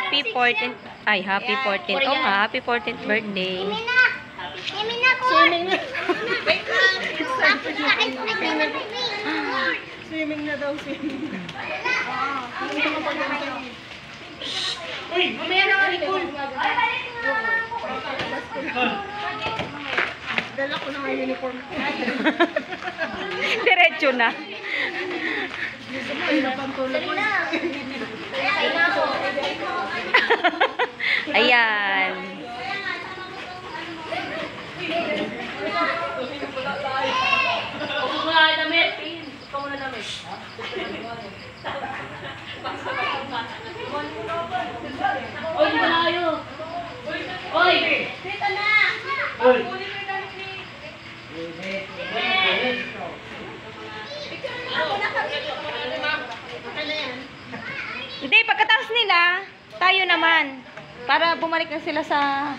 happy 14th. Ay, happy 14th. Oh, happy 14th birthday. Swimming na ko. Swimming na daw, swimming. Uy, mamaya na nga rin. Dala ko na nga uniform. Diretso na. Ayan. Huwag mo na damit. Huwag mo na damit. Oy, di ba na kayo? Oy! Dito na! Oy! Hindi, pagkatapos nila, tayo naman. Para bumalik na sila sa